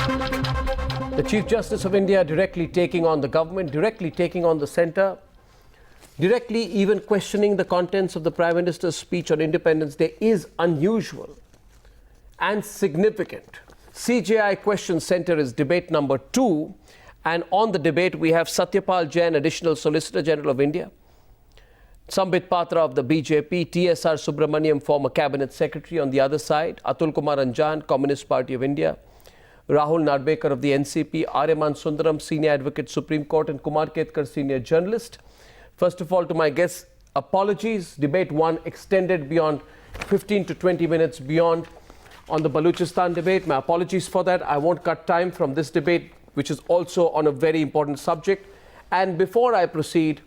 The Chief Justice of India directly taking on the government, directly taking on the centre, directly even questioning the contents of the Prime Minister's speech on Independence Day is unusual and significant. CJI Question Centre is debate number 2, and on the debate we have Satyapal Jain, Additional Solicitor General of India, Sambit Patra of the BJP, TSR Subramnaian, former Cabinet Secretary on the other side, Atul Kumar Anjan, Communist Party of India, Rahul Navrekar of the NCP, Aryaman Sundaram, Senior Advocate, Supreme Court, and Kumar Ketkar, Senior Journalist. First of all, to my guests, apologies. Debate 1 extended beyond 15 to 20 minutes beyond on the Baluchistan debate. My apologies for that. I won't cut time from this debate, which is also on a very important subject. And before I proceed,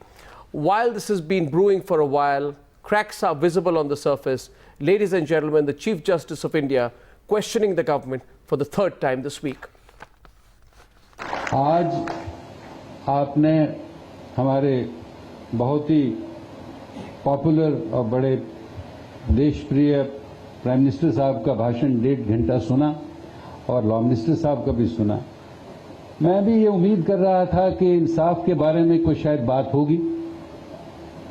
while this has been brewing for a while, cracks are visible on the surface. Ladies and gentlemen, the Chief Justice of India questioning the government for the third time this week. आज आपने हमारे बहुत ही popular और बड़े Deshapriya prime minister साहब का भाषण 1.5 घंटा सुना और लॉ मिनिस्टर साहब का भी सुना। मैं भी ये उम्मीद कर रहा था कि इंसाफ के बारे में कोई शायद बात होगी,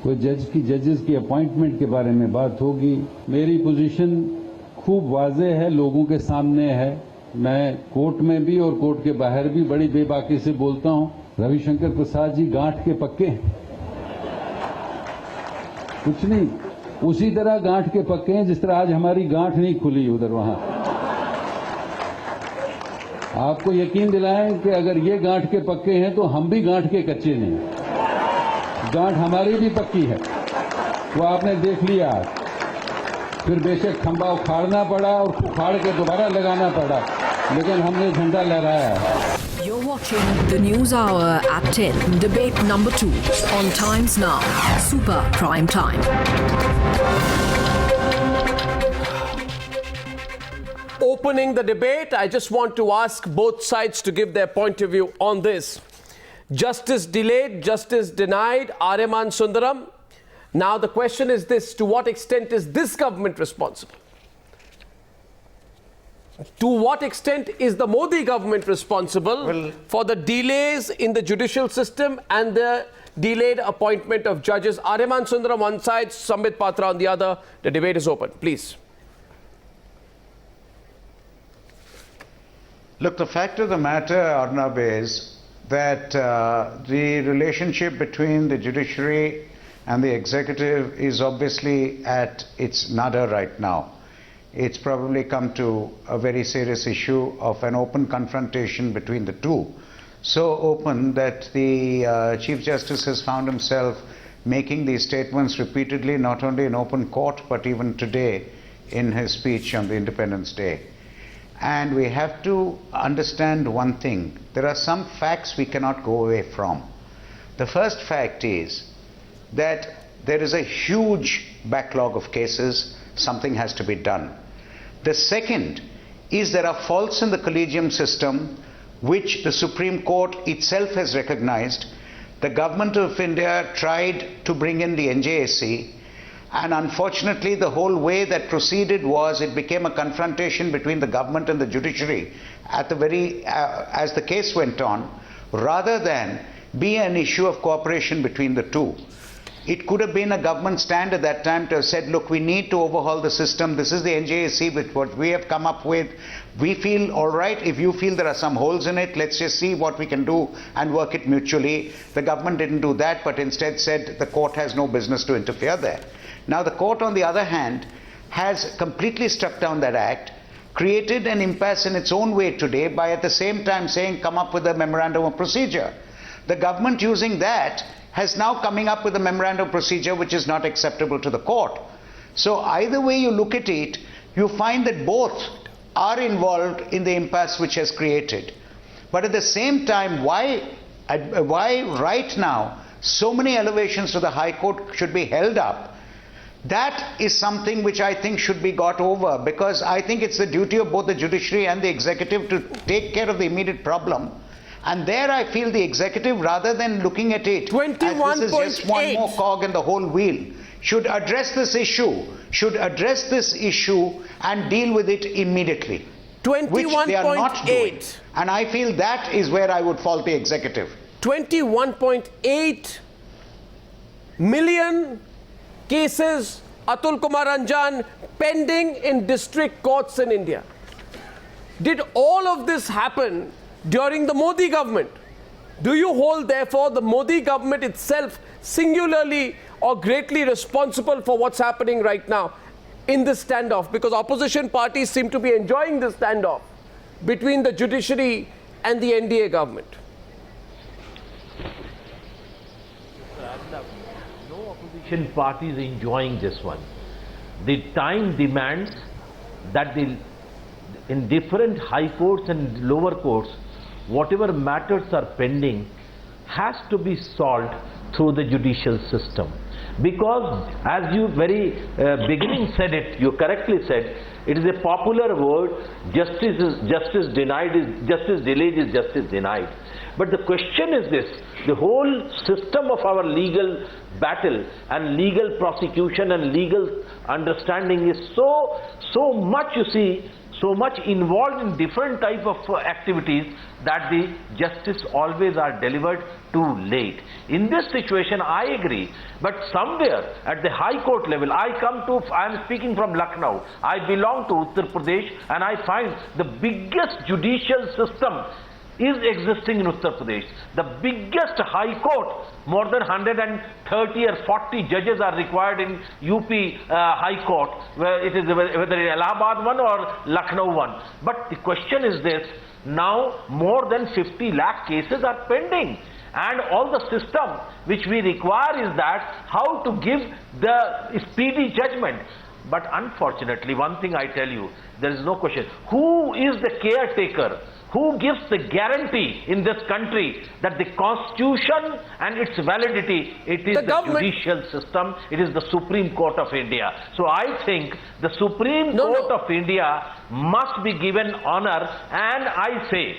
कोई जजेस की अपॉइंटमेंट के बारे में बात होगी। मेरी पोजीशन खूब वाज़ेह है, लोगों के सामने है। मैं कोर्ट में भी और कोर्ट के बाहर भी बड़ी बेबाकी से बोलता हूं। रविशंकर प्रसाद जी गांठ के पक्के हैं, कुछ नहीं, उसी तरह गांठ के पक्के हैं जिस तरह आज हमारी गांठ नहीं खुली उधर वहां। आपको यकीन दिलाएं कि अगर ये गांठ के पक्के हैं तो हम भी गांठ के कच्चे नहीं, गांठ हमारी भी पक्की है। वो आपने देख लिया, फिर बेशक खंबा उखाड़ना पड़ा और उखाड़ के दोबारा लगाना पड़ा, लेकिन हमने झंडा लहराया है। You're watching the News Hour at 10, debate number 2 on Times Now, Super Prime Time. Opening the debate, I just want to ask both sides to give their point of view on this. Justice delayed, justice denied, Aryaman Sundaram. Now the question is this: to what extent is this government responsible? To what extent is the Modi government responsible for the delays in the judicial system and the delayed appointment of judges? Aryaman Sundaram one side, Sambit Patra on the other. The debate is open. Please. Look, the fact of the matter, Arnab, is that the relationship between the judiciary and the executive is obviously at its nada right now. It's probably come to a very serious issue of an open confrontation between the two. So open that the Chief Justice has found himself making these statements repeatedly, not only in open court, but even today in his speech on the Independence Day. And we have to understand one thing. There are some facts we cannot go away from. The first fact is that there is a huge backlog of cases. Something has to be done. The second is there are faults in the collegium system which the Supreme Court itself has recognized. The government of India tried to bring in the NJAC, and unfortunately the whole way that proceeded was it became a confrontation between the government and the judiciary at the very as the case went on, rather than be an issue of cooperation between the two. It could have been a government stand at that time to have said, look, we need to overhaul the system. This is the NJAC with what we have come up with. We feel all right. If you feel there are some holes in it, let's just see what we can do and work it mutually. The government didn't do that, but instead said the court has no business to interfere there. Now the court, on the other hand, has completely struck down that act, created an impasse in its own way today by at the same time saying come up with a memorandum of procedure. The government using that has now coming up with a memorandum of procedure which is not acceptable to the court. So either way you look at it, you find that both are involved in the impasse which has created. But at the same time, why right now so many elevations to the High Court should be held up? That is something which I think should be got over, because I think it's the duty of both the judiciary and the executive to take care of the immediate problem. And there I feel the executive, rather than looking at it as this is just one more cog in the whole wheel, should address this issue and deal with it immediately. which they are not doing. 21.8. And I feel that is where I would fault the executive. 21.8 million cases, Atul Kumar Anjan, pending in district courts in India. Did all of this happen during the Modi government? Do you hold, therefore, the Modi government itself singularly or greatly responsible for what's happening right now in this standoff? Because opposition parties seem to be enjoying this standoff between the judiciary and the NDA government. No opposition party is enjoying this one. The time demands that in different high courts and lower courts, whatever matters are pending has to be solved through the judicial system. Because as you very beginning said it, you correctly said, it is a popular word, justice delayed is justice denied. But the question is this, the whole system of our legal battle and legal prosecution and legal understanding is so much, you see, so much involved in different type of activities that the justice always are delivered too late. In this situation, I agree, but somewhere at the high court level, I am speaking from Lucknow, I belong to Uttar Pradesh, and I find the biggest judicial system is existing in Uttar Pradesh. The biggest high court, more than 130 or 40 judges are required in UP High Court, where it is whether in Allahabad one or Lucknow one. But the question is this, now more than 50 lakh cases are pending. And all the system which we require is that how to give the speedy judgment. But unfortunately, one thing I tell you, there is no question. Who is the caretaker? Who gives the guarantee in this country that the constitution and its validity, it is the judicial system, it is the Supreme Court of India. So I think the Supreme Court of India must be given honor, and I say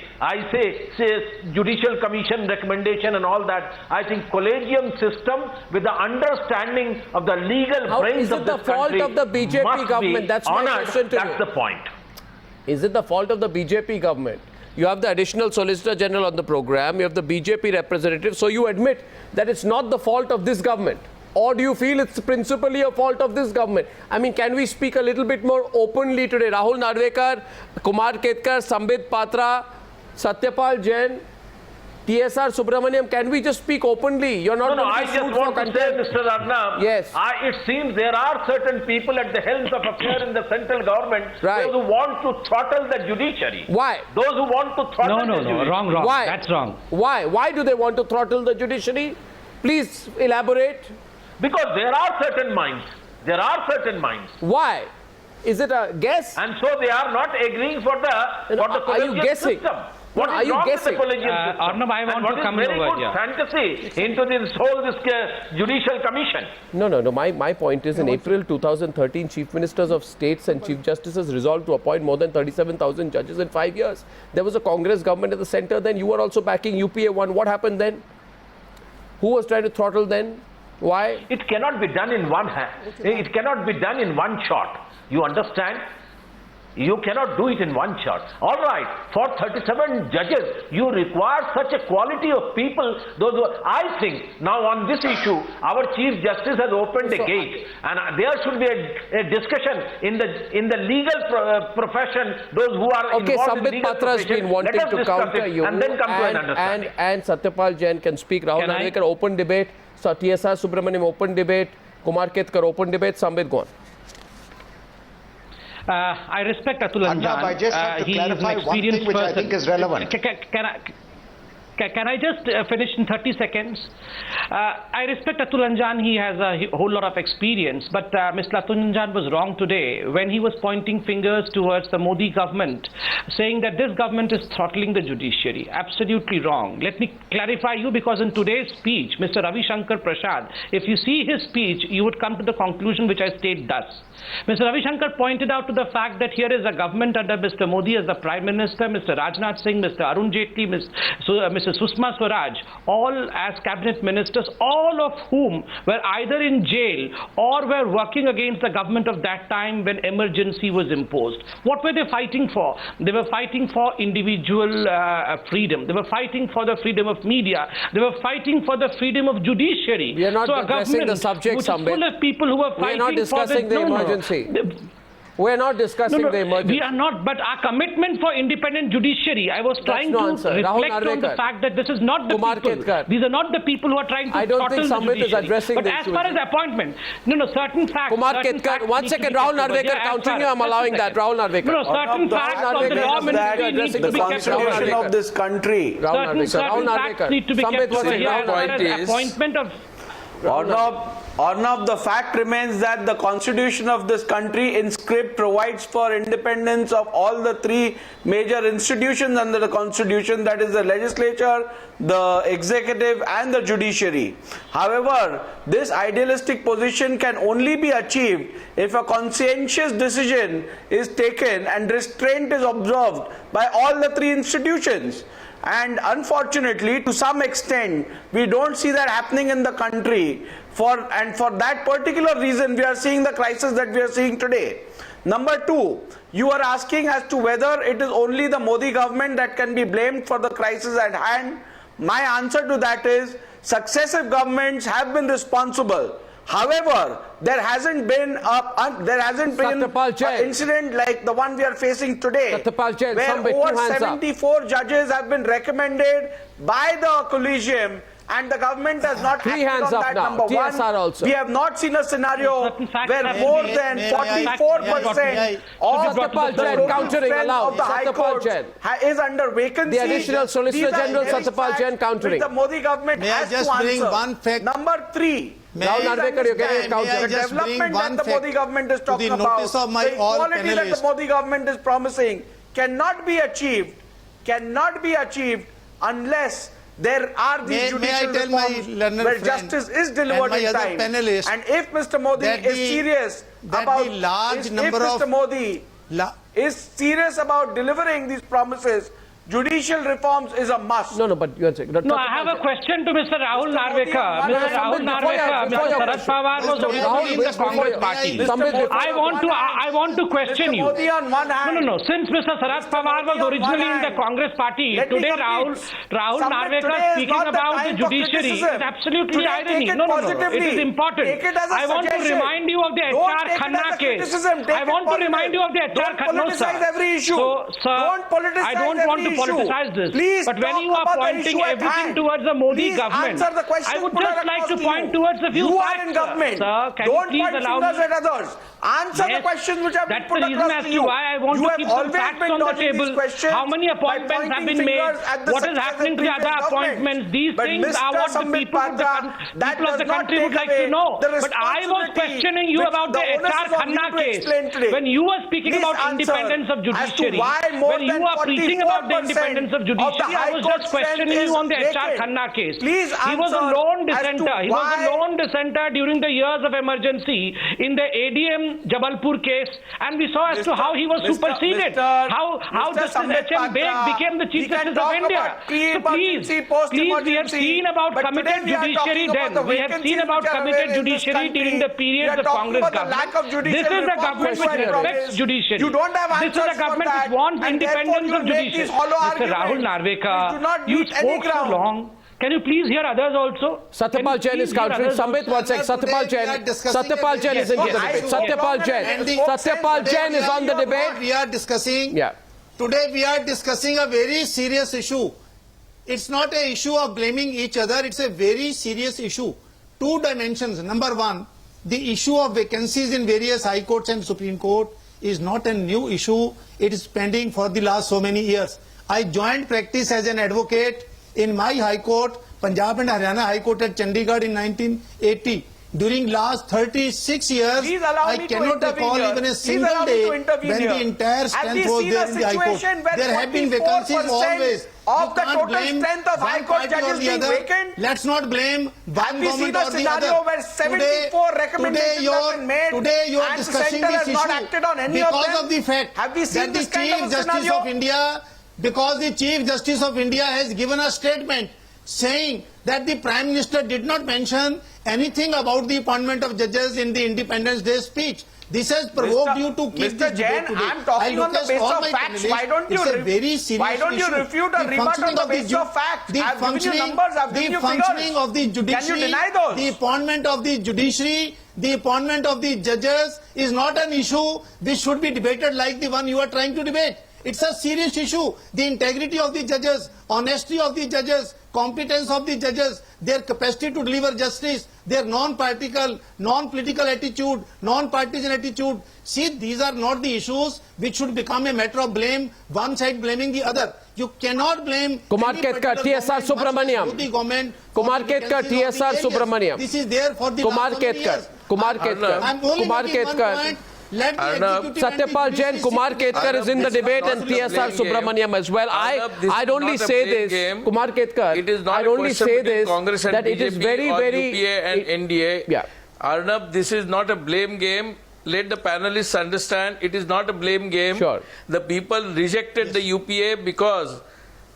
Judicial Commission recommendation and all that. I think collegium system with the understanding of the legal brains of this country of the BJP government? That's my question to you. That's the point. Is it the fault of the BJP government? You have the additional Solicitor General on the program, you have the BJP representative, so you admit that it's not the fault of this government? Or do you feel it's principally a fault of this government? I mean, can we speak a little bit more openly today? Rahul Navrekar, Kumar Ketkar, Sambit, Patra, Satyapal, Jain, TSR, Subramnaian, can we just speak openly? You're not No, I just want to say, Mr. Arnab, yes. It seems there are certain people at the helms of affairs in the central government, right, those who want to throttle the judiciary. Why? Those who want to throttle the judiciary. Wrong. Why? That's wrong. Why do they want to throttle the judiciary? Please elaborate. Because there are certain minds. There are certain minds. Why? Is it a guess? And so they are not agreeing for the collegium system. What is wrong with the collegium system? Arnab, I want to come over here. What is very good fantasy into this Judicial Commission? No. My point is, in April 2013, Chief Ministers of States and Chief Justices resolved to appoint more than 37,000 judges in 5 years. There was a Congress government at the center then. You were also backing UPA 1. What happened then? Who was trying to throttle then? Why? It cannot be done in one hand. It cannot be done in one shot. You understand? You cannot do it in one shot. All right, for 37 judges, you require such a quality of people. I think now on this issue, our Chief Justice has opened a gate, and there should be a discussion in the legal profession. Those who are involved Sambit in legal Patra has been wanting to counter you, and then come to an understanding. And Satyapal Jain can speak. Rahul Navrekar, open debate. TSR Subramnaian, open debate. Kumar Ketkar, open debate. Sambit, go on. I respect Atul Anjan. I just have to clarify one thing which I think is relevant. Can I just finish in 30 seconds? I respect Atul Anjan. He has a whole lot of experience. But Mr. Atul Anjan was wrong today when he was pointing fingers towards the Modi government, saying that this government is throttling the judiciary. Absolutely wrong. Let me clarify you, because in today's speech, Mr. Ravi Shankar Prasad, if you see his speech, you would come to the conclusion which I state thus. Mr. Ravi Shankar pointed out to the fact that here is a government under Mr. Modi as the Prime Minister, Mr. Rajnath Singh, Mr. Arun Jaitley, Mr. Mrs. Sushma Swaraj, all as cabinet ministers, all of whom were either in jail or were working against the government of that time when emergency was imposed. What were they fighting for? They were fighting for individual freedom. They were fighting for the freedom of media. They were fighting for the freedom of judiciary. We are not addressing the subject, which is full of people who were fighting. We are not discussing the emergency. We're not discussing the emergency. We are not, but our commitment for independent judiciary, I was trying to reflect on the fact that this is not the Kumar, people. Ketkar. These are not the people who are trying to I don't think throttle the Sambit is judiciary. addressing But the as issue. far as appointment, certain facts. Kumar, certain Ketkar, facts 1 need second, to be Rahul kept over. Navrekar countering you, I'm allowing that. Rahul Navrekar. Certain facts of the law ministry need to the be kept constitution over. of this country. Certain facts need to be kept over here as far as appointment of... Arnab, the fact remains that the constitution of this country in script provides for independence of all the three major institutions under the constitution, that is the legislature, the executive and the judiciary. However, this idealistic position can only be achieved if a conscientious decision is taken and restraint is observed by all the three institutions. And unfortunately, to some extent, we don't see that happening in the country. For that particular reason, we are seeing the crisis that we are seeing today. Number two, you are asking as to whether it is only the Modi government that can be blamed for the crisis at hand. My answer to that is, successive governments have been responsible. However, there hasn't been an incident like the one we are facing today, where over 74 judges have been recommended by the collegium and the government has not acted on that. Number one, we have not seen a scenario where more than 44% of the High Court is under vacancy. The additional Solicitor General Satyapal Jain countering. The Modi government has to answer. Number three, the development that the Modi government is talking about, the equality that the Modi government is promising cannot be achieved unless there are these judicial reforms where justice is delivered in time. And if Mr. Modi is serious about delivering these promises, judicial reforms is a must. But you are saying... No, I have a question to Mr. Rahul Narendra. Mr. Rahul Narendra, Mr. Sharad Pawar was originally in the Congress party. I want to question you. No. Since Mr. Sharad Pawar was originally in the Congress party, today Rahul Narendra speaking about the judiciary is absolutely irony. No. It is important. I want to remind you of the HR Khanna case. I want to remind you of the HR Khanna. So, sir, I don't want to politicize this. Please, but when you are pointing everything towards the Modi government, I would just like to point towards a few facts. You are in government. Sir, can don't you please allow me? At others. Answer the questions which have been put across to you. That's the reason as to why I want to keep some facts on the table. How many appointments have been made? What is happening to the other appointments? These things are what the people of the country would like to know. But I was questioning you about the HR Khanna case. When you were speaking about independence of judiciary, when you are preaching about the independence of judiciary, I was just questioning you on the HR Khanna case. He was a lone dissenter. He was a lone dissenter during the years of emergency in the ADM Jabalpur case, and we saw as to how he was superseded. How Justice H.M. Beg became the Chief Justice of India. So please, we have seen about committed judiciary then. We have seen about committed judiciary during the periods of Congress government. This is a government which respects judiciary. This is a government which wants independence of judiciary. Mr. Rahul Narendra, you spoke so long. Can you please hear others also? Satyapal Jain is countering. Sambit, 1 sec. Satyapal Jain is in the debate. Satyapal Jain is on the debate. We are discussing. Today we are discussing a very serious issue. It's not an issue of blaming each other. It's a very serious issue. Two dimensions. Number one, the issue of vacancies in various high courts and Supreme Court is not a new issue. It is pending for the last so many years. I joined practice as an advocate in my High Court, Punjab and Haryana High Court at Chandigarh in 1980. During last 36 years, I cannot recall even a single day when the entire strength was there in the High Court. There have been vacancies always. Of the total strength of High Court judges being vacant. Let's not blame one government or the scenario other. Where 74 recommendations have been made today you are discussing this issue not acted on any because of them. the fact Have we seen that the this kind Chief of Justice scenario? of India because the Chief Justice of India has given a statement saying that the Prime Minister did not mention anything about the appointment of judges in the Independence Day speech. This has provoked you to keep Mr. this Jain, debate today. I'm talking on the basis of facts. Why don't you refute a rebut on the basis of facts? I've given you numbers, I've given you figures. Functioning of the judiciary, can you deny those? the appointment of the judiciary, the appointment of the judges is not an issue which should be debated like the one you are trying to debate. It's a serious issue. The integrity of the judges, honesty of the judges, competence of the judges, their capacity to deliver justice, their non-political attitude, non-partisan attitude. See, these are not the issues which should become a matter of blame, one side blaming the other. You cannot blame Kumar any Ketkar, particular TSR government, Subramnaian. much less the government. Kumar Ketkar, TSR Subramnaian. This is there for the Kumar last 7 Ketkar, years. Kumar Ketkar, I'm only Kumar making one Ketkar. point. Let the Arnab, executive and the Satyapal Jain, judiciary Kumar sit Ketkar together. is in the This is debate not and a blame TSR game. Subramaniam as well. Arnab, this I'd is only not a say blame this, game. Kumar Ketkar, It is not I'd a only question say between this, Congress and that BJP it is very, or very... UPA and NDA. Yeah. Arnab, this is not a blame game. Let the panelists understand it is not a blame game. Sure. The people rejected the UPA because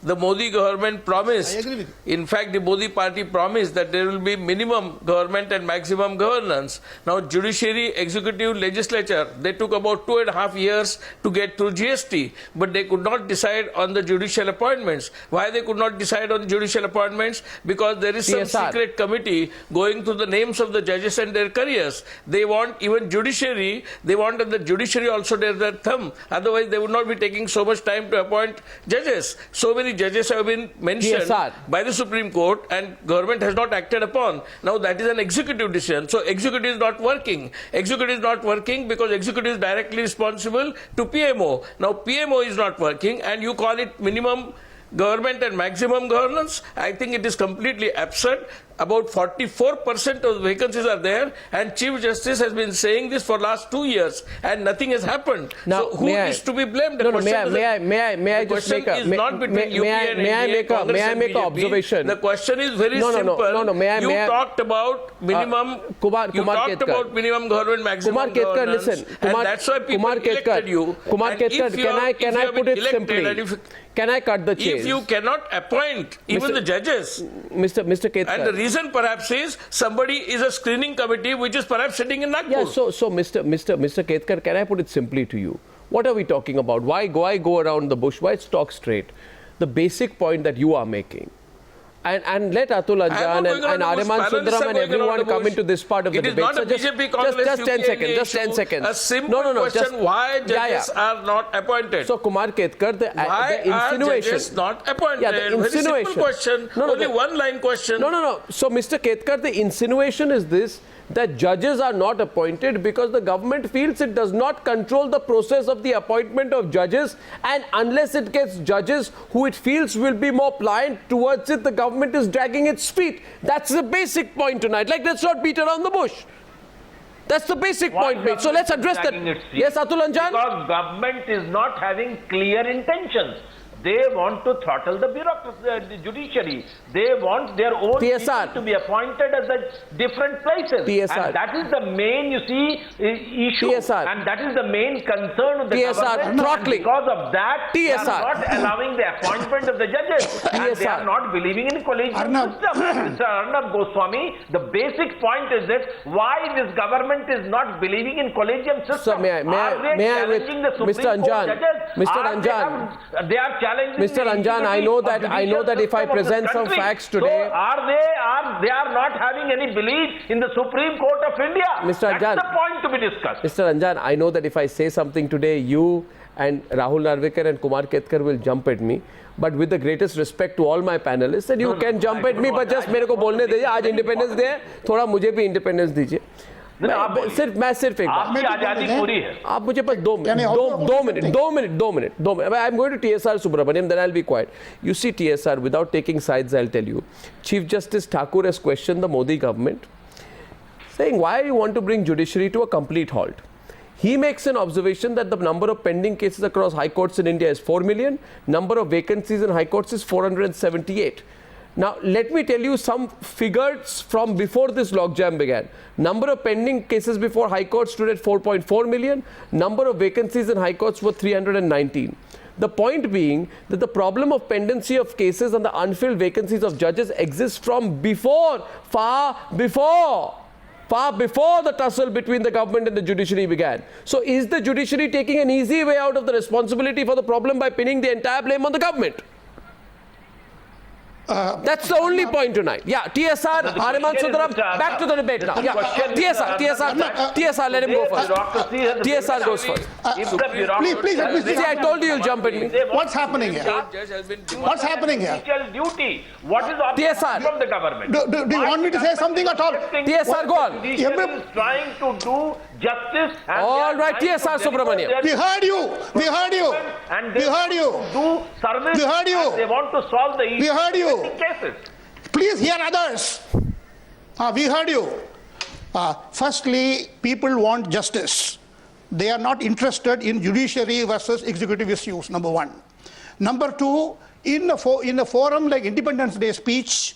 the Modi government promised, I agree with you. in fact the Modi party promised that there will be minimum government and maximum governance. Now judiciary, executive, legislature, they took about 2.5 years to get through GST, but they could not decide on the judicial appointments. Why they could not decide on the judicial appointments? Because there is some TSR. secret committee going through the names of the judges and their careers. They want even judiciary, they want that the judiciary also their thumb. Otherwise they would not be taking so much time to appoint judges. So many judges have been mentioned TSR. by the Supreme Court and government has not acted upon. Now that is an executive decision. So executive is not working. Executive is not working because executive is directly responsible to PMO. Now PMO is not working and you call it minimum government and maximum governance. I think it is completely absurd. About 44% of vacancies are there and Chief Justice has been saying this for last 2 years and nothing has happened. Now, so who is to be blamed? The No, question may I the just question make a... is not between UPA and NDA, May I Congress make and an BJP. observation? The question is very No, simple. may I... You talked about minimum... Kumar you talked Ketkar. about minimum government, maximum Kumar Ketkar, governance, listen. and that's why people elected you. Kumar And Ketkar, if you are- can if you I have put been it elected simply? and if- Can I cut the chain? If you cannot appoint even Mr. the judges, Mr. Ketkar. and the reason perhaps is somebody is a screening committee which is perhaps sitting in Nagpur. Yeah, so Mr. Ketkar, can I put it simply to you? What are we talking about? Why go around the bush? Why talk straight? The basic point that you are making. And let Atul, Anjan and Ariman Sundaram and everyone come into this part of the debate. It is not a BJP Congress just 10 UPA seconds, just 10 issue. seconds. A simple question, why judges are not appointed? So Kumar Ketkar, the why insinuation... are judges not appointed? Yeah, the insinuation... Very simple question, only one line question. No. So Mr. Ketkar, the insinuation is this, that judges are not appointed because the government feels it does not control the process of the appointment of judges, and unless it gets judges who it feels will be more pliant towards it, the government is dragging its feet. That's the basic point tonight. Like, let's not beat around the bush. That's the basic point made. So let's address that. Yes, Atul, Anjan? Because government is not having clear intentions. They want to throttle the bureaucracy, the judiciary. They want their own TSR. people to be appointed at the different places. TSR. And that is the main, you see, issue. TSR. And that is the main concern of the TSR. government. Throttling. And because of that, they are TSR. not allowing the appointment of the judges. And they are not believing in collegial system. Mr. Arnab Goswami, the basic point is that why this government is not believing in collegium system. So may I challenging the Supreme Mr. Court Anjan, judges? Mr. Anjan, They are challenging Mr. the Anjan, I know that judicial if I system of this present some country. facts today... So they are not having any belief in the Supreme Court of India. Mr. That's Anjan, the point to be discussed. Mr. Anjan, I know that if I say something today, you and Rahul Navrekar and Kumar Ketkar will jump at me. But with the greatest respect to all my panelists, and you can jump at me, but just मेरे को बोलने दीजिए. आज Independence Day है, थोड़ा मुझे भी Independence दीजिए. मैं सिर्फ एक आपकी आजादी पूरी है. आप मुझे बस 2 minute. I'm going to TSR Subramaniam, then I'll be quiet. You see, TSR, without taking sides, I'll tell you. Chief Justice Thakur has questioned the Modi government, saying, why you want to bring judiciary to a complete halt? He makes an observation that the number of pending cases across high courts in India is 4 million. Number of vacancies in high courts is 478. Now, let me tell you some figures from before this logjam began. Number of pending cases before high courts stood at 4.4 million. Number of vacancies in high courts were 319. The point being that the problem of pendency of cases and the unfilled vacancies of judges exists from before, far before the tussle between the government and the judiciary began. So is the judiciary taking an easy way out of the responsibility for the problem by pinning the entire blame on the government? That's the only point tonight. Yeah, TSR, Ariman Sundaram, back to the debate now. Yeah, TSR, let him go first. TSR goes first. Please, let me See, I told you you'll jump at me. What's happening here? What's happening here? Duty. What is the TSR. from the government? Do you want me to say something at all? TSR, go on. Judiciary is trying to do justice. And All right, TSR Subramnaian. We heard you. We heard you. And We heard you. do service. We heard you. And they want to solve the issue. We heard you. Cases. Please hear others. We heard you. Firstly, people want justice. They are not interested in judiciary versus executive issues, number one. Number two, in a forum like Independence Day speech,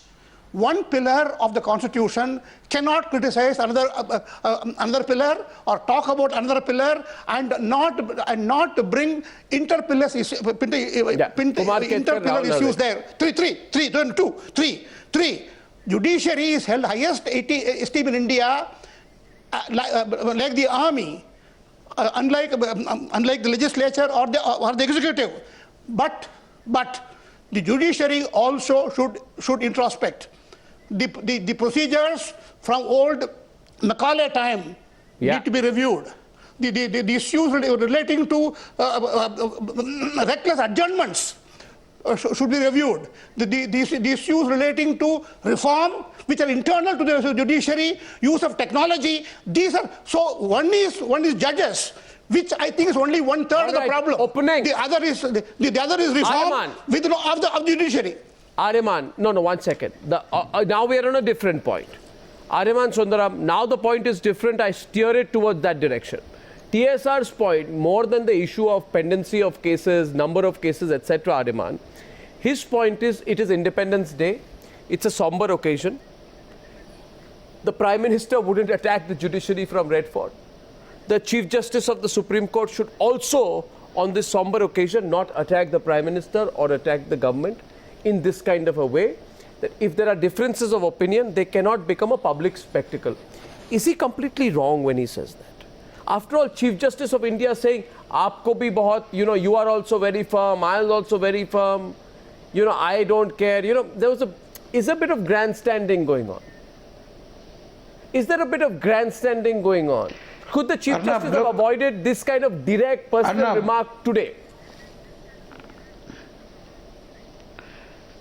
one pillar of the Constitution cannot criticize another pillar or talk about another pillar and not bring interpillar issues there. Three. Judiciary is held highest esteem in India, like the army, unlike the legislature or the executive. But the judiciary also should introspect. The procedures from old Macaulay time need to be reviewed. The issues relating to reckless adjournments should be reviewed. The issues relating to reform, which are internal to the judiciary, use of technology, these are, so one is judges, which I think is only 1/3 of the problem. The other is reform of the judiciary. Ariman, no, 1 second. Now we are on a different point. Ariman Sundaram, now the point is different. I steer it towards that direction. TSR's point, more than the issue of pendency of cases, number of cases, etc., Ariman, his point is it is Independence Day. It's a somber occasion. The Prime Minister wouldn't attack the judiciary from Red Fort. The Chief Justice of the Supreme Court should also, on this somber occasion, not attack the Prime Minister or attack the government in this kind of a way, that if there are differences of opinion, they cannot become a public spectacle. Is he completely wrong when he says that? After all, Chief Justice of India saying, "Aapko bhi bahut, you are also very firm, I am also very firm, I don't care." There is a bit of grandstanding going on. Is there a bit of grandstanding going on? Could the Chief Justice have avoided this kind of direct personal remark today?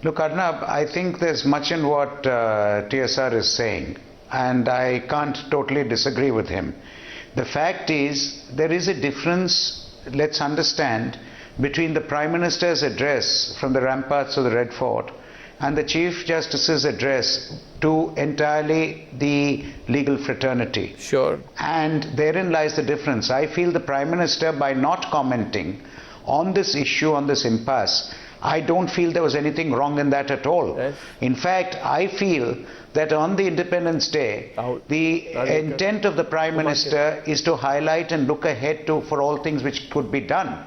Look, Arnab, I think there's much in what TSR is saying, and I can't totally disagree with him. The fact is, there is a difference, let's understand, between the Prime Minister's address from the ramparts of the Red Fort and the Chief Justice's address to entirely the legal fraternity. Sure. And therein lies the difference. I feel the Prime Minister, by not commenting on this issue, on this impasse, I don't feel there was anything wrong in that at all. Yes. In fact, I feel that on the Independence Day, the intent of the Prime Minister is to highlight and look ahead for all things which could be done.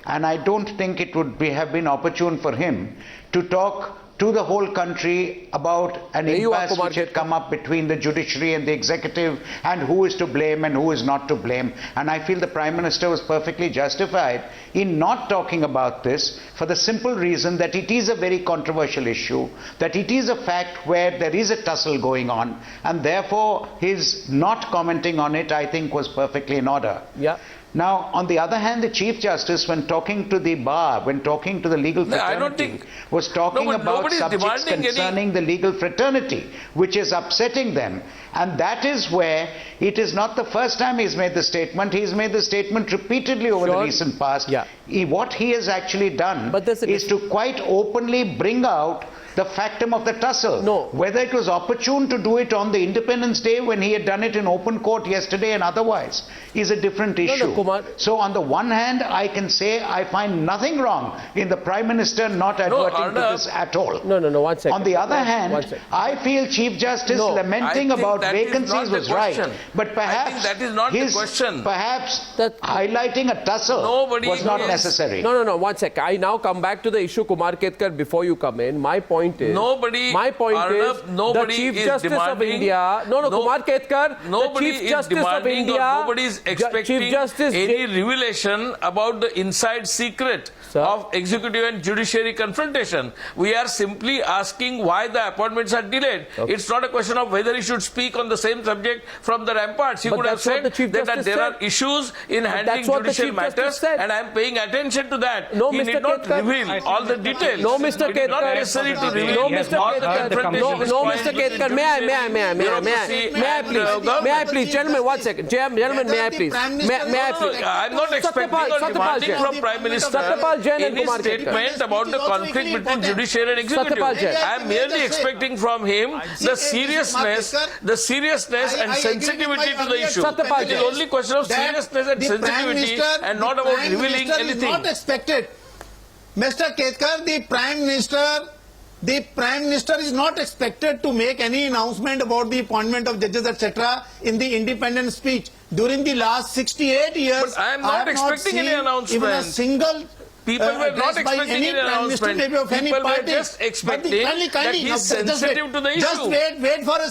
And I don't think it would have been opportune for him to talk to the whole country about an impasse which had come up between the judiciary and the executive, and who is to blame and who is not to blame. And I feel the Prime Minister was perfectly justified in not talking about this, for the simple reason that it is a very controversial issue, that it is a fact where there is a tussle going on, and therefore his not commenting on it, I think, was perfectly in order. Yeah. Now, on the other hand, the Chief Justice, when talking to the bar, when talking to the legal fraternity, was talking about subjects concerning the legal fraternity, which is upsetting them. And that is where it is not the first time he's made the statement. He's made the statement repeatedly over the recent past. Yeah. What he has actually done is to quite openly bring out the factum of the tussle. No. Whether it was opportune to do it on the Independence Day when he had done it in open court yesterday and otherwise is a different issue. Kumar. So on the one hand, I can say I find nothing wrong in the Prime Minister not adverting to this at all. No, 1 second. On the other hand, I feel Chief Justice lamenting about vacancies was right. But perhaps that is not the question. Perhaps highlighting a tussle was not necessary. No, 1 second. I now come back to the issue, Kumar Ketkar, before you come in. My point is, the Chief Justice of India, Kumar Ketkar, nobody the Chief is Justice of demanding India, or nobody is expecting any revelation about the inside secret of executive and judiciary confrontation. We are simply asking why the appointments are delayed. It's not a question of whether he should speak on the same subject from the ramparts. He could have said that there are issues in handling judicial matters, and I am paying attention to that. He did not reveal all the details. No, Mr. It is not necessary to reveal all the confrontation. No, Mr. Ketkar, may I please, gentlemen, 1 second. Gentlemen, may I please? May I please? I am not expecting or demanding from Prime Minister any statement about the conflict between judiciary and executive. I am merely expecting from him the seriousness and sensitivity to the issue. It is only question of seriousness and sensitivity and not about revealing anything. Not expected. Mr. Ketkar, the Prime Minister is not expected to make any announcement about the appointment of judges, etc. in the independent speech. During the last 68 years, but I am not expecting any announcement. Even a single people were not expecting any announcement. People were just expecting that he is sensitive to the issue. Just wait for a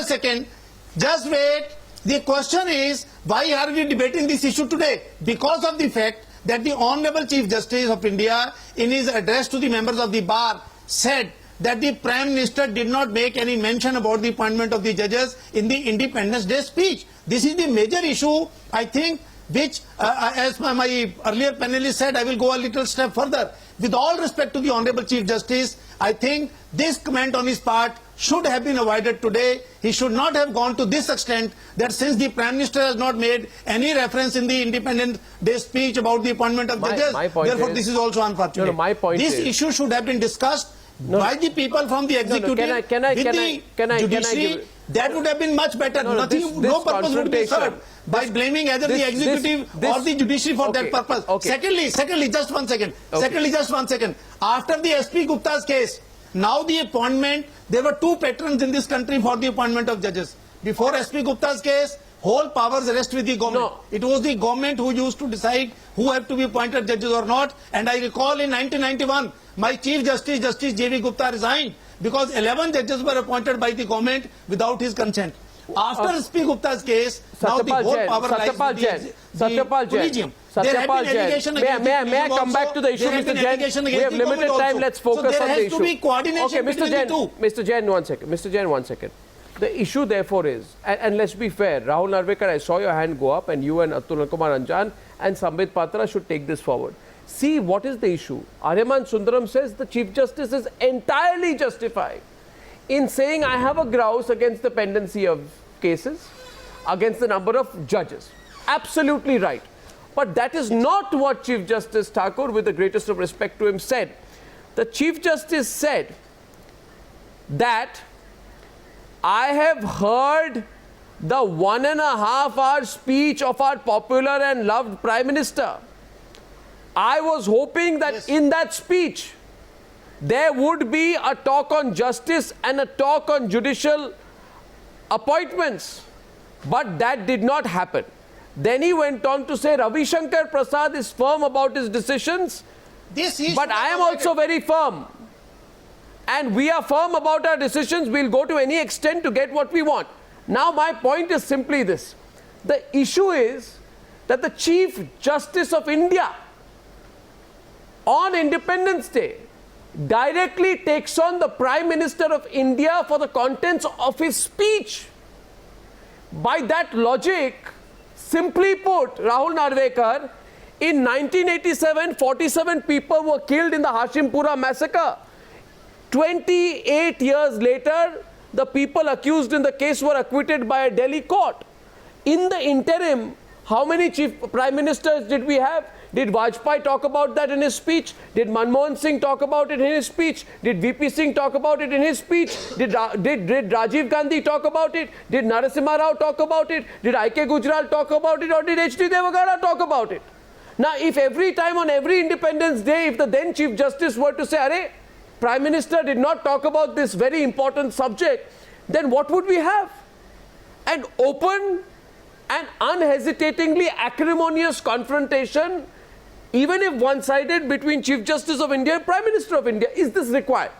second. Just wait. The question is, why are we debating this issue today? Because of the fact that the Honorable Chief Justice of India, in his address to the members of the bar, said that the Prime Minister did not make any mention about the appointment of the judges in the Independence Day speech. This is the major issue, I think, which, as my earlier panelist said, I will go a little step further. With all respect to the Honorable Chief Justice, I think this comment on his part should have been avoided today. He should not have gone to this extent that since the Prime Minister has not made any reference in the Independence Day speech about the appointment of judges, therefore this is also unfortunate. This issue should have been discussed by the people from the executive with the judiciary. That would have been much better. No purpose would be served by blaming either the executive or the judiciary for that purpose. Secondly, just 1 second. After the SP Gupta's case, now the appointment, there were two patrons in this country for the appointment of judges. Before SP Gupta's case, whole powers rest with the government. It was the government who used to decide who have to be appointed judges or not. And I recall in 1991, my Chief Justice, Justice J.V. Gupta, resigned because 11 judges were appointed by the government without his consent. After SP Gupta's case, now the whole power lies with the collegium. May I come back to the issue, Mr. Jain? We have limited time. Let's focus on the issue. So there has to be coordination between the two. Mr. Jain, 1 second. Mr. Jain, 1 second. The issue, therefore, is, and let's be fair, Rahul Navrekar, I saw your hand go up, and you and Atul and Kumar, Anjan and Sambit, Patra should take this forward. See, what is the issue? Aryaman Sundaram says the Chief Justice is entirely justified in saying I have a grouse against the pendency of cases, against the number of judges. Absolutely right. But that is not what Chief Justice Thakur, with the greatest of respect to him, said. The Chief Justice said that I have heard the 1.5 hour speech of our popular and loved Prime Minister. I was hoping that in that speech there would be a talk on justice and a talk on judicial appointments, but that did not happen. Then he went on to say Ravi Shankar Prasad is firm about his decisions, but I am also very firm. And we are firm about our decisions. We'll go to any extent to get what we want. Now my point is simply this. The issue is that the Chief Justice of India on Independence Day directly takes on the Prime Minister of India for the contents of his speech. By that logic, simply put, Rahul Navrekar, in 1987, 47 people were killed in the Hashimpura massacre. 28 years later, the people accused in the case were acquitted by a Delhi court. In the interim, how many Prime Ministers did we have? Did Vajpayee talk about that in his speech? Did Manmohan Singh talk about it in his speech? Did VP Singh talk about it in his speech? Did Rajiv Gandhi talk about it? Did Narasimha Rao talk about it? Did I.K. Gujral talk about it? Or did H.D. Devagara talk about it? Now, if every time on every Independence Day, if the then Chief Justice were to say, "Arey, Prime Minister did not talk about this very important subject," then what would we have? An open and unhesitatingly acrimonious confrontation, even if one-sided, between Chief Justice of India and Prime Minister of India. Is this required?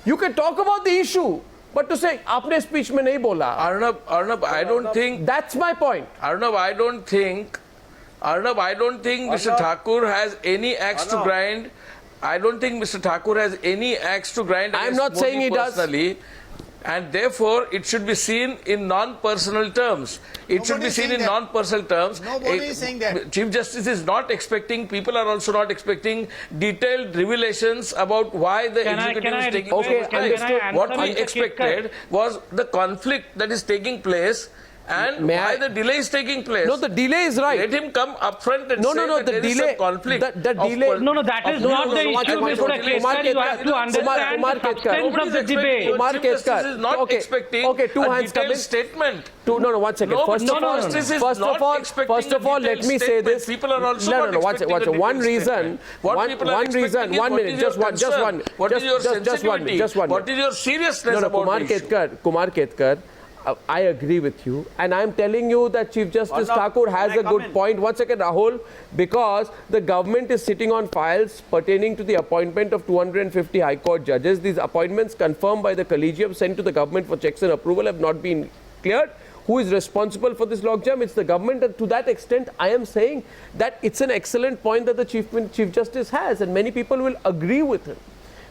You can talk about the issue, but to say, "Aapne speech mein nahi bola." Arnab, I don't think. That's my point. Arnab, I don't think Mr. Thakur has any axe to grind. I don't think Mr. Thakur has any axe to grind. I'm not saying he does. Personally. And therefore, it should be seen in non-personal terms. It should be seen in non-personal terms. Nobody is saying that. Chief Justice is not expecting, people are also not expecting detailed revelations about why the executive is taking place. What we expected was the conflict that is taking place and why the delay is taking place. No, the delay is right. Let him come up front and say that there is some conflict. The delay. No, that is not the issue, Mr. Ketkar. You have to understand the substance of the debate. Kumar Ketkar is not expecting two a hands detailed statement. No, one second. First of all, let me say this. People are also not expecting a detailed one reason. What is your seriousness about the issue? Kumar Ketkar, I agree with you, and I'm telling you that Chief Justice Thakur has a good point. One second, Rahul, because the government is sitting on files pertaining to the appointment of 250 High Court judges. These appointments confirmed by the collegium sent to the government for checks and approval have not been cleared. Who is responsible for this logjam? It's the government, and to that extent, I am saying that it's an excellent point that the Chief Justice has, and many people will agree with him,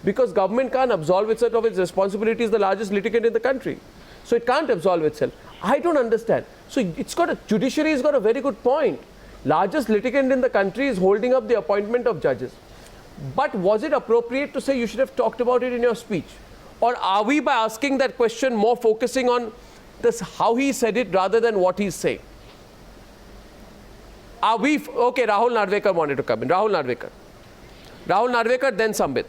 because government can't absolve itself of its responsibilities, the largest litigant in the country. So it can't absolve itself. I don't understand. So judiciary has got a very good point. Largest litigant in the country is holding up the appointment of judges. But was it appropriate to say you should have talked about it in your speech? Or are we, by asking that question, more focusing on this, how he said it rather than what he's saying? Are we, okay, Rahul Navrekar wanted to come in. Rahul Navrekar, then Sambit.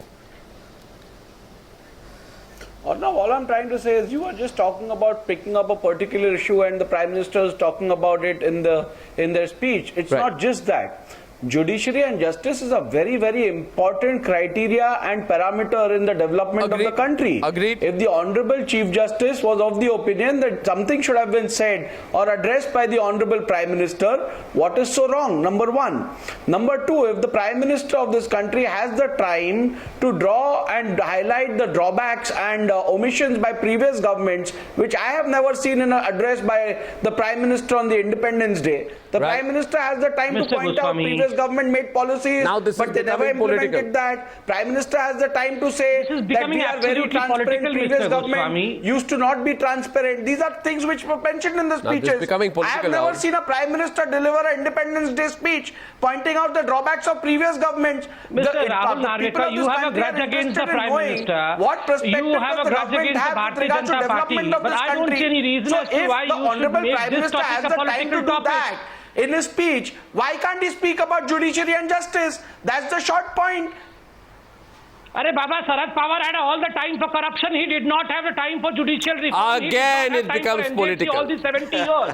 Now, all I'm trying to say is you are just talking about picking up a particular issue and the Prime Minister is talking about it in their speech. It's not just that. Judiciary and justice is a very, very important criteria and parameter in the development of the country. Agreed. If the Honorable Chief Justice was of the opinion that something should have been said or addressed by the Honorable Prime Minister, what is so wrong? Number one. Number two, if the Prime Minister of this country has the time to draw and highlight the drawbacks and omissions by previous governments, which I have never seen in an address by the Prime Minister on the Independence Day, the Prime Minister has the time to point out previous government made policies, but they never implemented that. Prime Minister has the time to say that we are very transparent. Previous government used to not be transparent. These are things which were mentioned in the speeches. I have never seen a Prime Minister deliver an Independence Day speech pointing out the drawbacks of previous governments. Mr. Rahul Navrekar, you have a grudge against the Prime Minister. What perspective you have a grudge against the Bharatiya Janata Party. But I don't see any reason as to why you should make this topic a political topic. In his speech, why can't he speak about judiciary and justice? That's the short point. Arey Baba, Sharad Pawar had all the time for corruption. He did not have the time for judicial reform. Again, it becomes political. All these 70 years.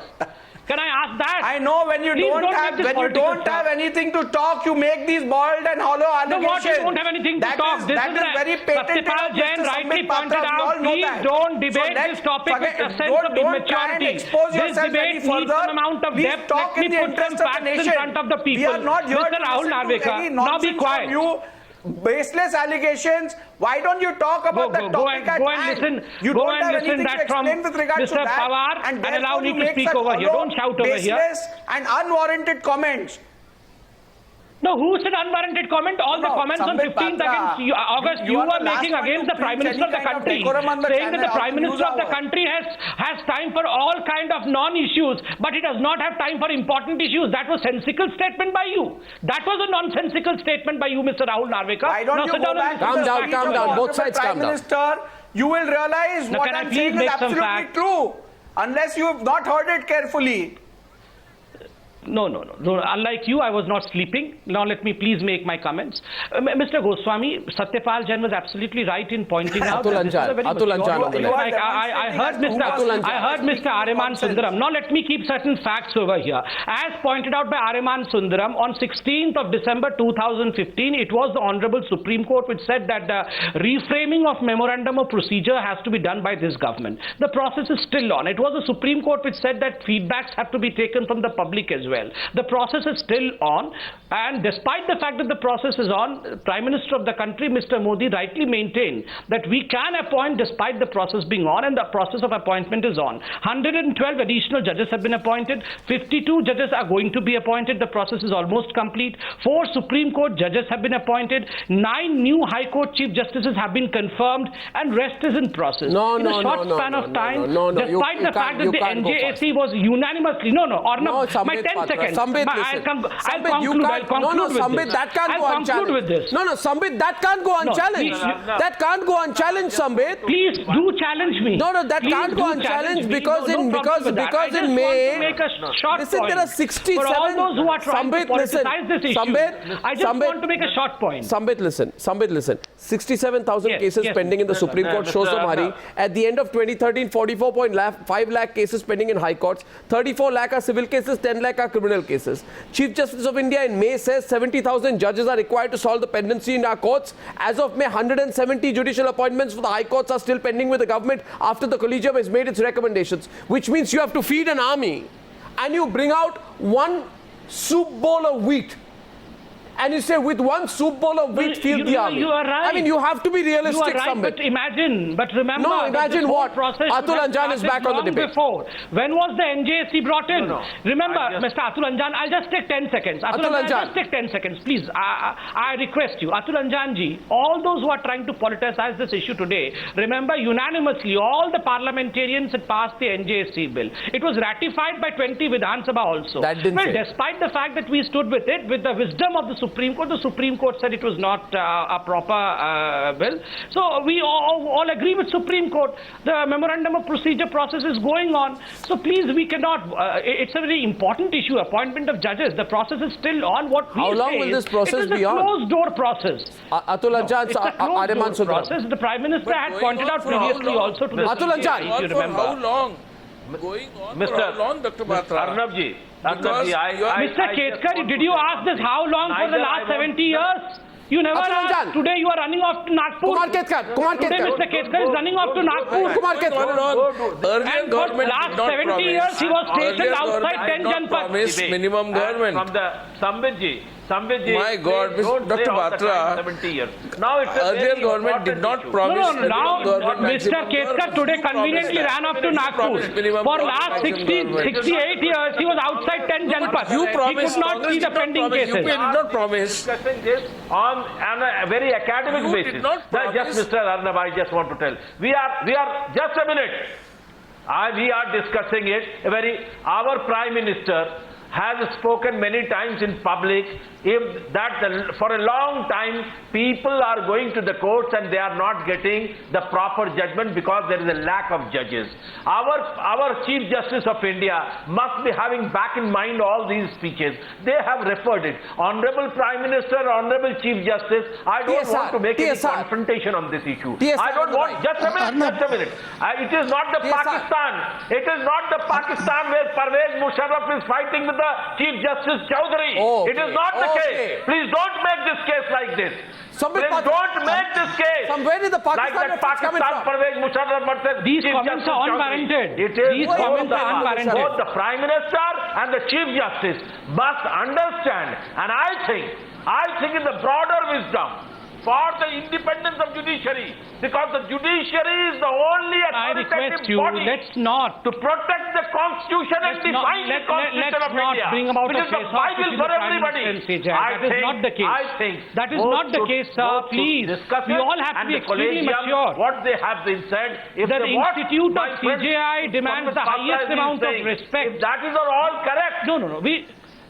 Can I ask that? I know when you don't have anything to talk, you make these boiled and hollow allegations. No, what you don't have anything to talk? That is very patent. Satyapal Jain rightly pointed out, please don't debate this topic with a sense of immaturity. This debate needs some amount of depth. Let me put some facts in front of the people. Mr. Rahul Navrekar, now be quiet. Baseless allegations. Why don't you talk about the topic at hand? You don't have anything to explain with regard to that, and allow me to speak over here. Don't shout over here. Baseless and unwarranted comments. No, who said unwarranted comment? All the comments on 15th August you were making against the Prime Minister of the country, saying that the Prime Minister of the country has time for all kind of non-issues, but he does not have time for important issues. That was sensical statement by you. That was a nonsensical statement by you, Mr. Rahul Navrekar. Why don't you go back to the speech of the both sides Prime Minister? You will realize what I'm saying is absolutely true, unless you have not heard it carefully. No. Unlike you, I was not sleeping. Now let me please make my comments. Mr. Goswami, Satyapal Jain was absolutely right in pointing out Atul that this is a very Anjan mature- on the left. I heard Mr. Ariman Sundaram. Now let me keep certain facts over here. As pointed out by Ariman Sundaram, on 16th of December 2015, it was the Honorable Supreme Court which said that the reframing of memorandum of procedure has to be done by this government. The process is still on. It was the Supreme Court which said that feedbacks have to be taken from the public as well. The process is still on, and despite the fact that the process is on, the Prime Minister of the country, Mr. Modi, rightly maintained that we can appoint despite the process being on, and the process of appointment is on. 112 additional judges have been appointed. 52 judges are going to be appointed. The process is almost complete. 4 Supreme Court judges have been appointed. 9 new High Court Chief Justices have been confirmed, and rest is in process. In a short span of time, despite the fact that the NJAC was unanimously... Arnab, my 10 seconds. Sambit, I'll conclude Sambit, that can't go unchallenged. Sambit, that can't go unchallenged. That can't go unchallenged, Sambit. Please do challenge me. That can't go unchallenged because in May... Listen, there are 67... For all those who are trying to politicize this issue, I just want to make a short point. Sambit, listen. 67,000 cases pending in the Supreme Court, show Somari. At the end of 2013, 44.5 lakh cases pending in High Courts. 34 lakh are civil cases, 10 lakh are criminal cases. Chief Justice of India in May says 70,000 judges are required to solve the pendency in our courts. As of May, 170 judicial appointments for the High Courts are still pending with the government after the Collegium has made its recommendations, which means you have to feed an army and you bring out one soup bowl of wheat. And you say, with one soup bowl of wheat, feed the army. You are right. I mean, you have to be realistic, You are right, Sambit. but remember... No, imagine what? Atul Anjan is back on the debate. Before. When was the NJAC brought in? Remember, Mr. Atul Anjan, I'll just take 10 seconds. Atul Anjan, just take 10 seconds, please. I request you. Atul Anjan ji, all those who are trying to politicize this issue today, remember unanimously, all the parliamentarians had passed the NJAC bill. It was ratified by 20 Vidhan Sabha also. Despite the fact that we stood with it, with the wisdom of the Supreme Court said it was not a proper bill. So we all agree with Supreme Court. The memorandum of procedure process is going on. So please, we cannot... it's a very important issue, appointment of judges. The process is still on. How long will this process be on? It is a closed-door process. Atul Anjan, it's a closed-door process. The Prime Minister had pointed out previously also to the... Atul Anjan, if you remember. How long? Going on for how long, Dr. Patra? Arnab ji, Mr. Ketkar, did you ask this how long for the last 70 years? You never asked. Today you are running off to Nagpur. Today Mr. Ketkar is running off to Nagpur. Earlier government last 70 years he was stationed outside 10 Janpath. Minimum government. From the Sambit ji, my God, Dr. Patra, earlier government did not promise. Now Mr. Ketkar today conveniently ran off to Nagpur. For last 68 years, he was outside 10 Janpath. You promised. He could not see the pending cases. UP did not promise. Discussing this on a very academic basis. Did not promise. Just Mr. Arnab, I just want to tell. We are just a minute. We are discussing it. Our Prime Minister has spoken many times in public for a long time people are going to the courts and they are not getting the proper judgment because there is a lack of judges. Our Chief Justice of India must be having back in mind all these speeches. They have referred it. Honorable Prime Minister, Honorable Chief Justice, I don't want to make any confrontation on this issue. I don't want... Just a minute. It is not the Pakistan. It is not the Pakistan where Pervez Musharraf is fighting with the Chief Justice Chowdhury. It is not the case. Please don't make this case like this. Please don't make this case. Where did the Pakistan like that Pakistan Pervez Musharraf versus These Chief comments Justice are unwarranted. It is These comments are unwarranted. Both the Prime Minister and the Chief Justice must understand, and I think in the broader wisdom for the independence of judiciary, because the judiciary is the only authoritative body to protect the constitution and define the constitution of India, bring about which is the Bible for everybody. That is not the case. That is not the case, sir. Please, we all have to be extremely mature. What they have been said, if the Institute of CJI demands the highest amount of respect. If that is all correct. No.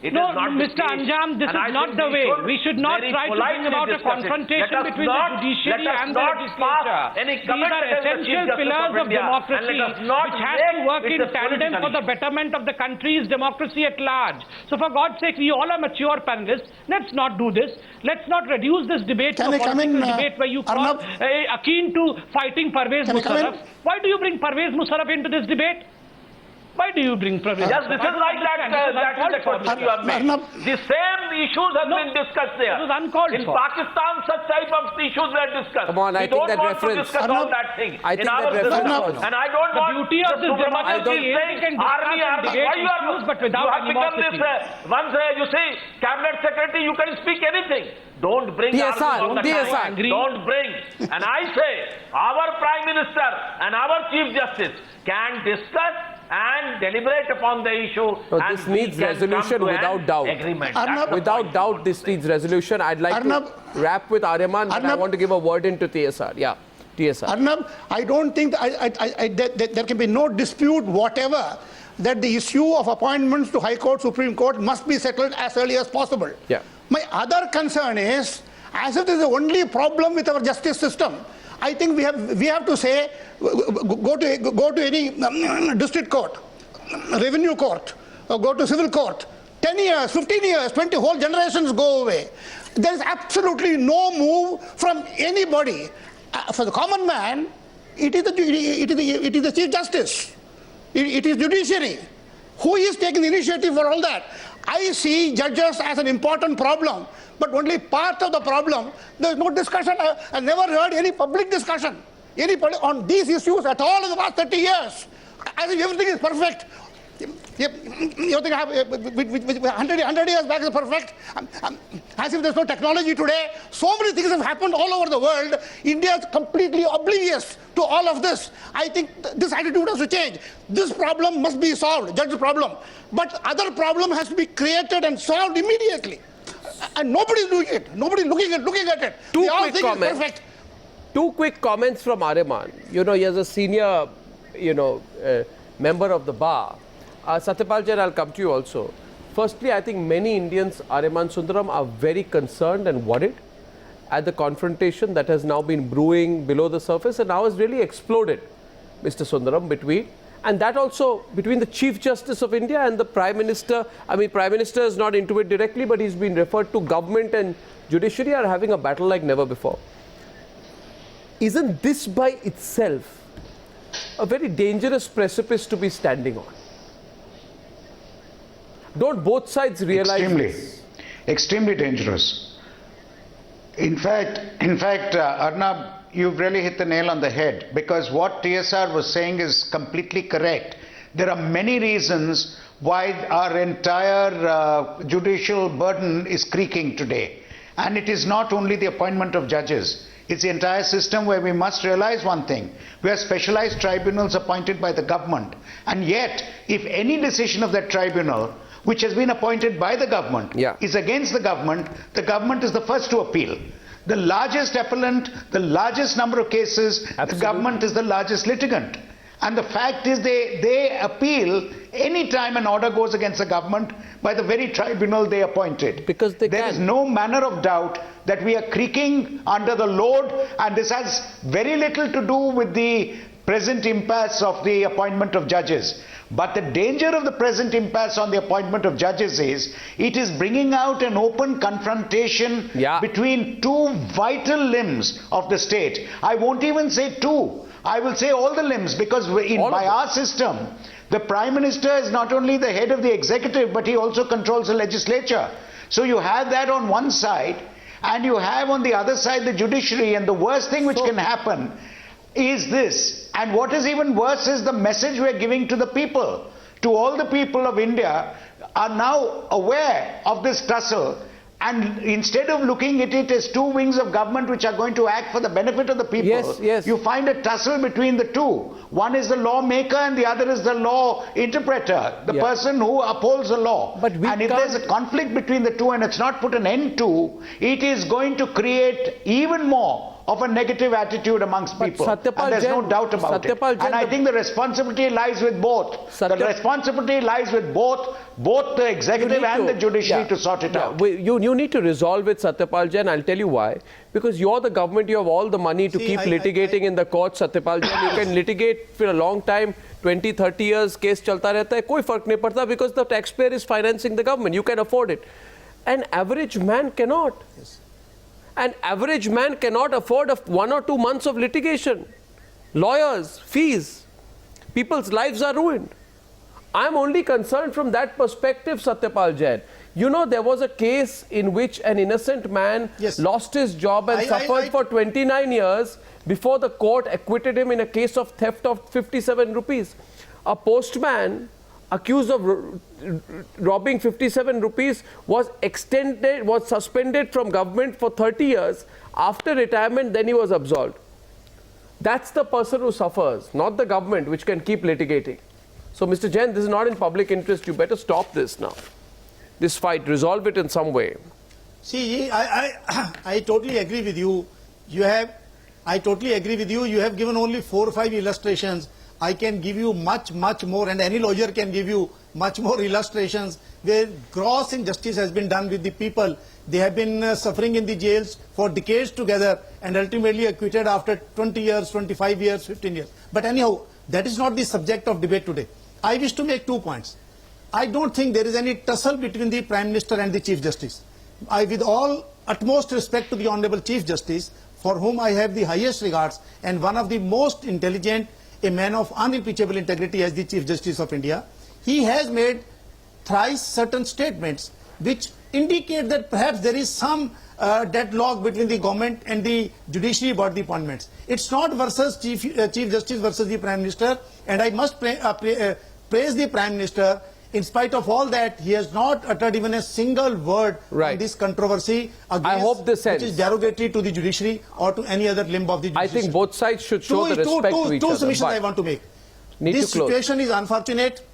It No, is not the Mr. case. Anjan, this And I is not think the way. We should not very try to bring politely about a discuss it. confrontation Let us between not- the judiciary let us and the not legislature. pass any These comment are against the Chief essential Justice pillars of of India, and democracy, let us not which has make to work it in a tandem for the political betterment of the country's democracy at large. So for God's sake, we all are mature panelists. Let's not do this. Let's not reduce this debate to a political debate where you call akin to fighting Parvez Musharraf. Why do you bring Parvez Musharraf into this debate? Why do you bring Parvez? Yes, this is like that. That is the question you have made. The same issues have been discussed there. It was uncalled in for. Pakistan, such type of issues were discussed. Come on, I we think don't that want reference- to discuss all that thing I in think our that reference system. was- And I don't The want beauty of this Subramnaian democracy is is saying, we can discuss army, and army. debate Why you issues, but without you have become animosity. this, once you see cabinet secretary, you can speak anything. Don't bring TSR, army all the TSR. time. Don't bring. And I say, our Prime Minister and our Chief Justice can discuss and deliberate upon the issue. So and this we needs can resolution come to without an doubt. Agreement. Arnab, That's the Without point. doubt, this needs resolution. I'd like Arnab, to wrap with Aryaman, but I Arnab, want to give a word into TSR. Yeah, TSR. Arnab, I don't think there can be no dispute whatever that the issue of appointments to High Court, Supreme Court must be settled as early as possible. Yeah. My other concern is, as if this is the only problem with our justice system, I think we have to say, go to any district court, revenue court, or go to civil court. 10 years, 15 years, 20 whole generations go away. There is absolutely no move from anybody. For the common man, it is the Chief Justice. It is judiciary. Who is taking the initiative for all that? I see judges as an important problem, but only part of the problem. There is no discussion. I never heard any public discussion on these issues at all in the past 30 years. As if everything is perfect. You think 100 years back is perfect? As if there's no technology today. So many things have happened all over the world. India is completely oblivious to all of this. I think this attitude has to change. This problem must be solved, judge's problem. But other problem has to be created and solved immediately. And nobody's doing it. Nobody's looking at it. Two They all quick think it's comments. perfect. Two quick comments from Aryaman. You know, he is a senior, member of the bar. Satyapal Jain, I'll come to you also. Firstly, I think many Indians, Aryaman Sundaram, are very concerned and worried at the confrontation that has now been brewing below the surface and now has really exploded, Mr. Sundaram, and that also between the Chief Justice of India and the Prime Minister. I mean, Prime Minister is not into it directly, but he's been referred to government and judiciary are having a battle like never before. Isn't this by itself a very dangerous precipice to be standing on? Don't both sides realize this? Extremely dangerous. In fact, Arnab, you've really hit the nail on the head, because what TSR was saying is completely correct. There are many reasons why our entire judicial burden is creaking today. And it is not only the appointment of judges. It's the entire system where we must realize one thing. We have specialized tribunals appointed by the government. And yet, if any decision of that tribunal, which has been appointed by the government, is against the government is the first to appeal. The largest appellant, the largest number of cases, the government is the largest litigant. And the fact is they appeal any time an order goes against the government by the very tribunal they appointed. Because there is no manner of doubt that we are creaking under the load, and this has very little to do with the present impasse of the appointment of judges. But the danger of the present impasse on the appointment of judges is it is bringing out an open confrontation between two vital limbs of the state. I won't even say two. I will say all the limbs, because by our system, the Prime Minister is not only the head of the executive, but he also controls the legislature. So you have that on one side, and you have on the other side the judiciary, and the worst thing which can happen is this. And what is even worse is the message we're giving to the people. To all the people of India are now aware of this tussle, and instead of looking at it as two wings of government which are going to act for the benefit of the people, you find a tussle between the two. One is the lawmaker and the other is the law interpreter, the person who upholds the law. And if there's a conflict between the two and it's not put an end to, it is going to create even more of a negative attitude amongst people. Satyapal And there's no Jain- doubt about Satyapal it. Jain, And I think the responsibility lies with both. The responsibility lies with both the executive and the judiciary to sort it out. You need to resolve it, Satyapal Jain. I'll tell you why. Because you're the government, you have all the money to keep litigating in the courts, Satyapal Jain. You can litigate for a long time, 20, 30 years, case chalta rehta hai, koi fark nahi padta because the taxpayer is financing the government. You can afford it. An average man cannot. Yes. An average man cannot afford 1 or 2 months of litigation. Lawyers, fees. People's lives are ruined. I'm only concerned from that perspective, Satyapal Jain. You know, there was a case in which an innocent man lost his job and suffered for 29 years before the court acquitted him in a case of theft of 57 rupees. A postman accused of robbing 57 rupees was suspended from government for 30 years. After retirement, then he was absolved. That's the person who suffers, not the government, which can keep litigating. So, Mr. Jain, this is not in public interest. You better stop this now. This fight, resolve it in some way. See, I totally agree with you. I totally agree with you. You have given only 4 or 5 illustrations. I can give you much more, and any lawyer can give you much more illustrations where gross injustice has been done with the people. They have been suffering in the jails for decades together and ultimately acquitted after 20 years, 25 years, 15 years. But anyhow, that is not the subject of debate today. I wish to make 2 points. I don't think there is any tussle between the Prime Minister and the Chief Justice. With all utmost respect to the Honorable Chief Justice, for whom I have the highest regards, and one of the most intelligent, a man of unimpeachable integrity as the Chief Justice of India, he has made thrice certain statements which indicate that perhaps there is some deadlock between the government and the judiciary about the appointments. It's not versus Chief Justice versus the Prime Minister, and I must praise the Prime Minister. In spite of all that, he has not uttered even a single word on this controversy against, which is derogatory to the judiciary or to any other limb of the judiciary. I think both sides should show the respect to each other. Two submissions I want to make. This situation is unfortunate.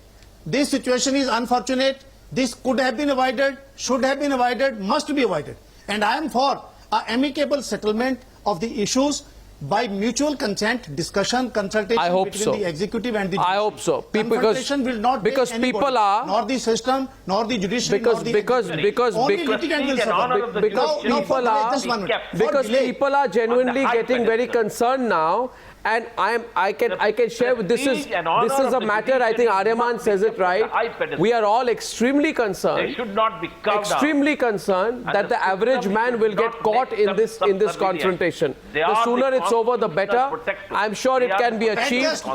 This situation is unfortunate. This could have been avoided, should have been avoided, must be avoided. And I am for an amicable settlement of the issues by mutual consent, discussion, consultation between the executive and the judiciary. I hope so. Confrontation will not because anybody, people are nor the system, nor the judiciary, because people are genuinely getting very concerned now. And I can share with this is a matter, I think Aryaman says it right. We are all extremely concerned. They should not be extremely concerned that the average man will get caught in this confrontation. The sooner it's over, the better. I'm sure it can be achieved.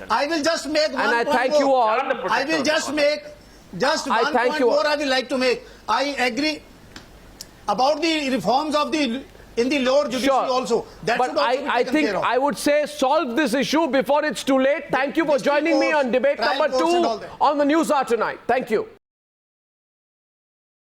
I will just make one and I thank you all. I will just make one point more I will like to make. I agree about the reforms of the in the lower judiciary also. That but I think I would say solve this issue before it's too late. Thank you for joining me on debate number 2 on the Newshour tonight. Thank you.